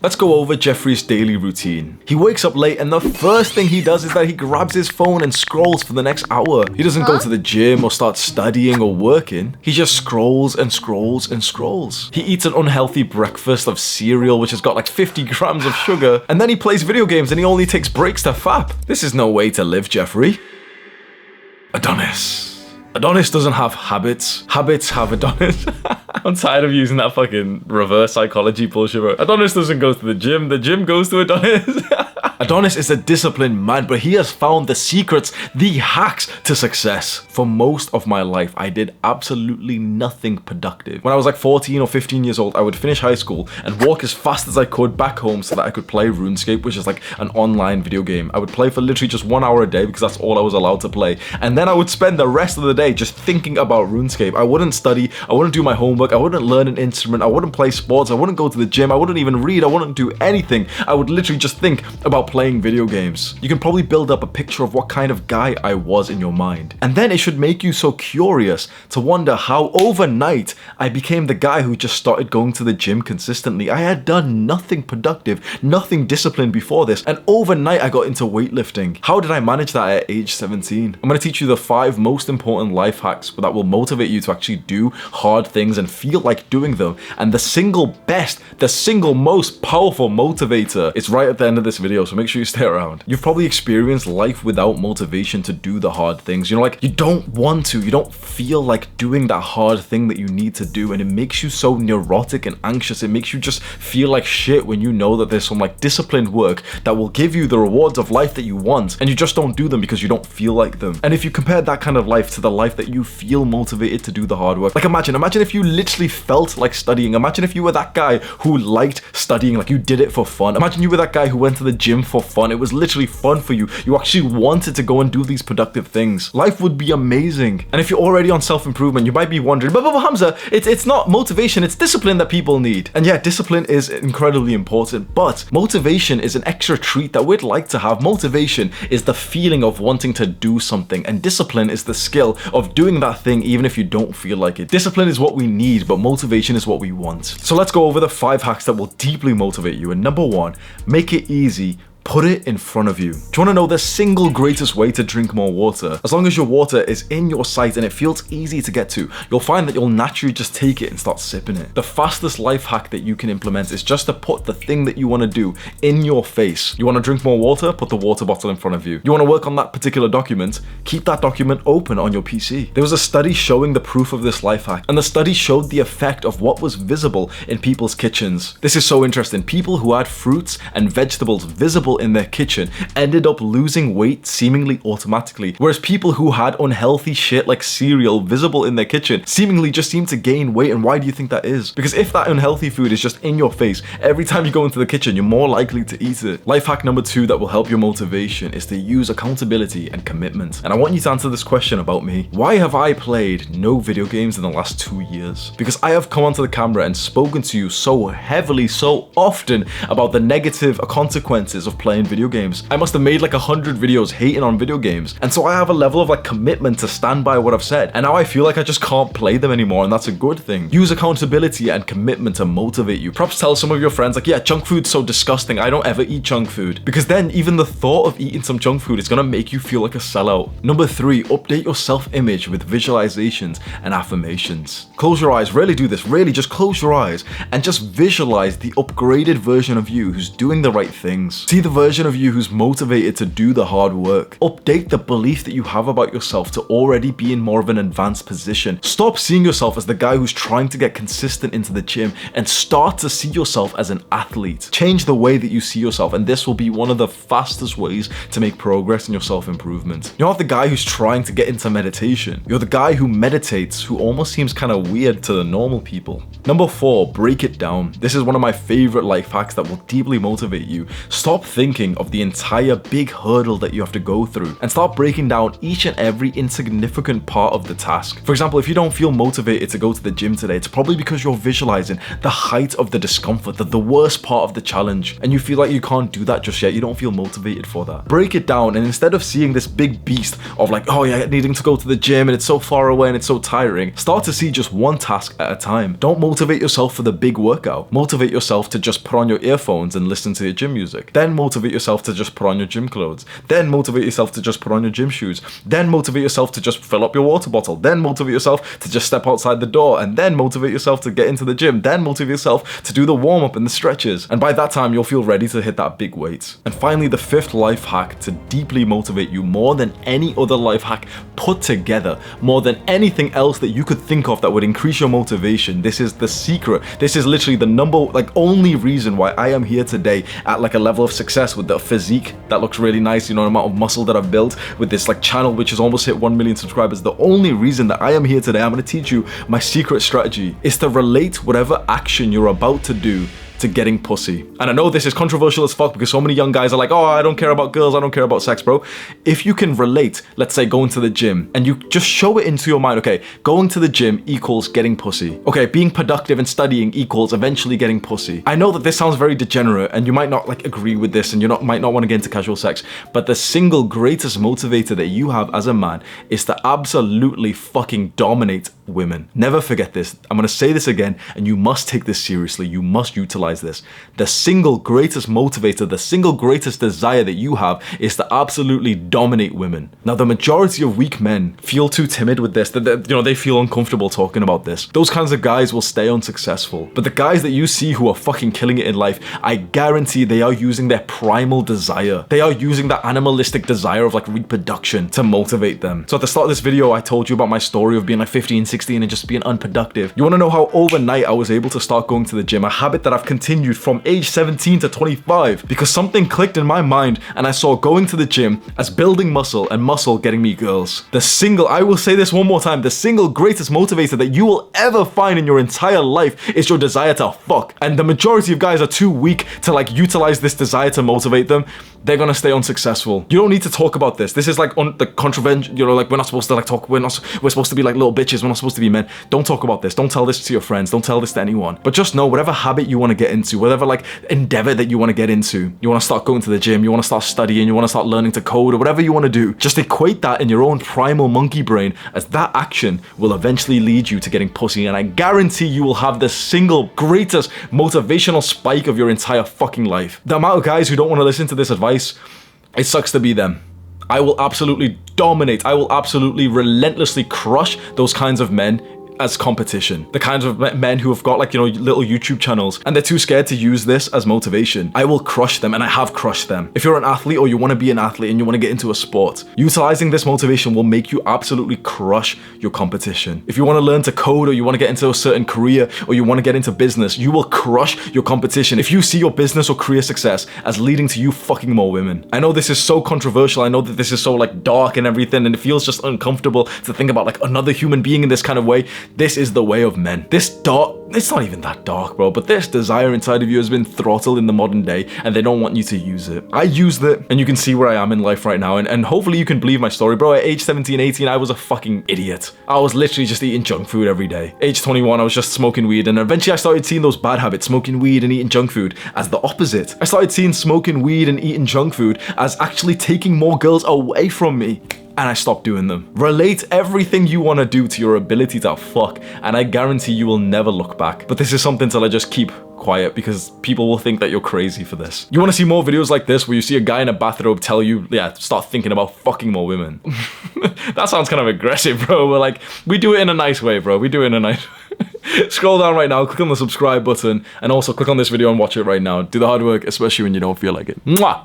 Let's go over Jeffrey's daily routine. He wakes up late and the first thing he does is that he grabs his phone and scrolls for the next hour. He doesn't go to the gym or start studying or working. He just scrolls and scrolls and scrolls. He eats an unhealthy breakfast of cereal which has got like 50 grams of sugar, and then he plays video games and he only takes breaks to fap. This is no way to live, Jeffrey. Adonis. Adonis doesn't have habits. Habits have Adonis. I'm tired of using that fucking reverse psychology bullshit, bro. Adonis doesn't go to the gym goes to Adonis. Adonis is a disciplined man, but he has found the secrets, the hacks to success. For most of my life, I did absolutely nothing productive. When I was like 14 or 15 years old, I would finish high school and walk as fast as I could back home so that I could play RuneScape, which is like an online video game. I would play for literally just 1 hour a day because that's all I was allowed to play. And then I would spend the rest of the day just thinking about RuneScape. I wouldn't study, I wouldn't do my homework, I wouldn't learn an instrument, I wouldn't play sports, I wouldn't go to the gym, I wouldn't even read, I wouldn't do anything. I would literally just think about playing video games. You can probably build up a picture of what kind of guy I was in your mind. And then it should make you so curious to wonder how overnight I became the guy who just started going to the gym consistently. I had done nothing productive, nothing disciplined before this, and overnight I got into weightlifting. How did I manage that at age 17? I'm going to teach you the 5 most important life hacks that will motivate you to actually do hard things and feel like doing them. And the single best, the single most powerful motivator is right at the end of this video, so make sure you stay around. You've probably experienced life without motivation to do the hard things. You know, like you don't want to, you don't feel like doing that hard thing that you need to do, and it makes you so neurotic and anxious. It makes you just feel like shit when you know that there's some like disciplined work that will give you the rewards of life that you want, and you just don't do them because you don't feel like them. And if you compare that kind of life to the life that you feel motivated to do the hard work, like imagine if you literally felt like studying. Imagine if you were that guy who liked studying, like you did it for fun. Imagine you were that guy who went to the gym for fun. It was literally fun for you. You actually wanted to go and do these productive things. Life would be amazing. And if you're already on self-improvement, you might be wondering, but Hamza, it's not motivation, it's discipline that people need. And yeah, discipline is incredibly important, but motivation is an extra treat that we'd like to have. Motivation is the feeling of wanting to do something, and discipline is the skill of doing that thing even if you don't feel like it. Discipline is what we need, but motivation is what we want. So let's go over the 5 hacks that will deeply motivate you. And number 1, make it easy. Put it in front of you. Do you want to know the single greatest way to drink more water? As long as your water is in your sight and it feels easy to get to, you'll find that you'll naturally just take it and start sipping it. The fastest life hack that you can implement is just to put the thing that you want to do in your face. You want to drink more water? Put the water bottle in front of you. You want to work on that particular document? Keep that document open on your PC. There was a study showing the proof of this life hack, and the study showed the effect of what was visible in people's kitchens. This is so interesting. People who had fruits and vegetables visible in their kitchen ended up losing weight seemingly automatically, whereas people who had unhealthy shit like cereal visible in their kitchen seemingly just seemed to gain weight. And why do you think that is? Because if that unhealthy food is just in your face every time you go into the kitchen, you're more likely to eat it. Life hack number 2 that will help your motivation is to use accountability and commitment. And I want you to answer this question about me. Why have I played no video games in the last 2 years? Because I have come onto the camera and spoken to you so heavily, so often about the negative consequences of playing video games. I must have made like 100 videos hating on video games, and so I have a level of like commitment to stand by what I've said, and now I feel like I just can't play them anymore, and that's a good thing. Use accountability and commitment to motivate you. Perhaps tell some of your friends like, yeah, junk food's so disgusting, I don't ever eat junk food, because then even the thought of eating some junk food is gonna make you feel like a sellout. Number 3, update your self-image with visualizations and affirmations. Close your eyes, really do this, really just close your eyes and just visualize the upgraded version of you who's doing the right things. See the version of you who's motivated to do the hard work. Update the belief that you have about yourself to already be in more of an advanced position. Stop seeing yourself as the guy who's trying to get consistent into the gym and start to see yourself as an athlete. Change the way that you see yourself, and this will be one of the fastest ways to make progress in your self-improvement. You're not the guy who's trying to get into meditation. You're the guy who meditates, who almost seems kind of weird to the normal people. Number 4, break it down. This is one of my favorite life hacks that will deeply motivate you. Stop thinking thinking of the entire big hurdle that you have to go through and start breaking down each and every insignificant part of the task. For example, if you don't feel motivated to go to the gym today, it's probably because you're visualizing the height of the discomfort, the worst part of the challenge, and you feel like you can't do that just yet. You don't feel motivated for that. Break it down, and instead of seeing this big beast of like, oh yeah, needing to go to the gym and it's so far away and it's so tiring, start to see just one task at a time. Don't motivate yourself for the big workout. Motivate yourself to just put on your earphones and listen to your gym music. Then motivate yourself to just put on your gym clothes. Then motivate yourself to just put on your gym shoes. Then motivate yourself to just fill up your water bottle. Then motivate yourself to just step outside the door. And then motivate yourself to get into the gym. Then motivate yourself to do the warm-up and the stretches. And by that time, you'll feel ready to hit that big weight. And finally, the fifth life hack to deeply motivate you more than any other life hack put together, more than anything else that you could think of that would increase your motivation. This is the secret. This is literally the only reason why I am here today at like a level of success with the physique that looks really nice, you know, the amount of muscle that I've built with this like channel which has almost hit 1 million subscribers. The only reason that I am here today, I'm going to teach you my secret strategy, is to relate whatever action you're about to do to getting pussy. And I know this is controversial as fuck because so many young guys are like, oh, I don't care about girls, I don't care about sex, bro. If you can relate, let's say going to the gym, and you just show it into your mind, okay, going to the gym equals getting pussy. Okay, being productive and studying equals eventually getting pussy. I know that this sounds very degenerate and you might not like agree with this and you might not want to get into casual sex, but the single greatest motivator that you have as a man is to absolutely fucking dominate women. Never forget this. I'm going to say this again, and you must take this seriously. You must utilize this. The single greatest motivator, the single greatest desire that you have is to absolutely dominate women. Now, the majority of weak men feel too timid with this. They feel uncomfortable talking about this. Those kinds of guys will stay unsuccessful. But the guys that you see who are fucking killing it in life, I guarantee they are using their primal desire. They are using that animalistic desire of like reproduction to motivate them. So at the start of this video, I told you about my story of being like 15, 16 and just being unproductive. You want to know how overnight I was able to start going to the gym, a habit that I've continued from age 17 to 25, because something clicked in my mind and I saw going to the gym as building muscle and muscle getting me girls. I will say this one more time, the single greatest motivator that you will ever find in your entire life is your desire to fuck. And the majority of guys are too weak to like utilize this desire to motivate them. They're gonna stay unsuccessful. You don't need to talk about this. This is like the controversial, you know, like we're not supposed to like talk, we're supposed to be like little bitches, we're not supposed to be men. Don't talk about this. Don't tell this to your friends. Don't tell this to anyone. But just know whatever habit you want to get into, whatever like endeavor that you want to get into, you want to start going to the gym, you want to start studying, you want to start learning to code or whatever you want to do, just equate that in your own primal monkey brain as that action will eventually lead you to getting pussy. And I guarantee you will have the single greatest motivational spike of your entire fucking life. The amount of guys who don't want to listen to this advice, it sucks to be them. I will absolutely dominate. I will absolutely relentlessly crush those kinds of men as competition. The kinds of men who have got like, you know, little YouTube channels and they're too scared to use this as motivation. I will crush them, and I have crushed them. If you're an athlete or you want to be an athlete and you want to get into a sport, utilizing this motivation will make you absolutely crush your competition. If you want to learn to code or you want to get into a certain career or you want to get into business, you will crush your competition if you see your business or career success as leading to you fucking more women. I know this is so controversial. I know that this is so like dark and everything, and it feels just uncomfortable to think about like another human being in this kind of way. This is the way of men. This dark, it's not even that dark, bro, but this desire inside of you has been throttled in the modern day and they don't want you to use it. I used it, and you can see where I am in life right now, and hopefully you can believe my story, bro. At age 17, 18, I was a fucking idiot. I was literally just eating junk food every day. Age 21, I was just smoking weed, and eventually I started seeing those bad habits, smoking weed and eating junk food, as the opposite. I started seeing smoking weed and eating junk food as actually taking more girls away from me. And I stopped doing them. Relate everything you want to do to your ability to fuck, and I guarantee you will never look back. But this is something to just keep quiet, because people will think that you're crazy for this. You want to see more videos like this where you see a guy in a bathrobe tell you, yeah, start thinking about fucking more women? That sounds kind of aggressive, bro. We're like, we do it in a nice way, bro. We do it in a nice way. Scroll down right now, click on the subscribe button, and also click on this video and watch it right now. Do the hard work, especially when you don't feel like it. Mwah!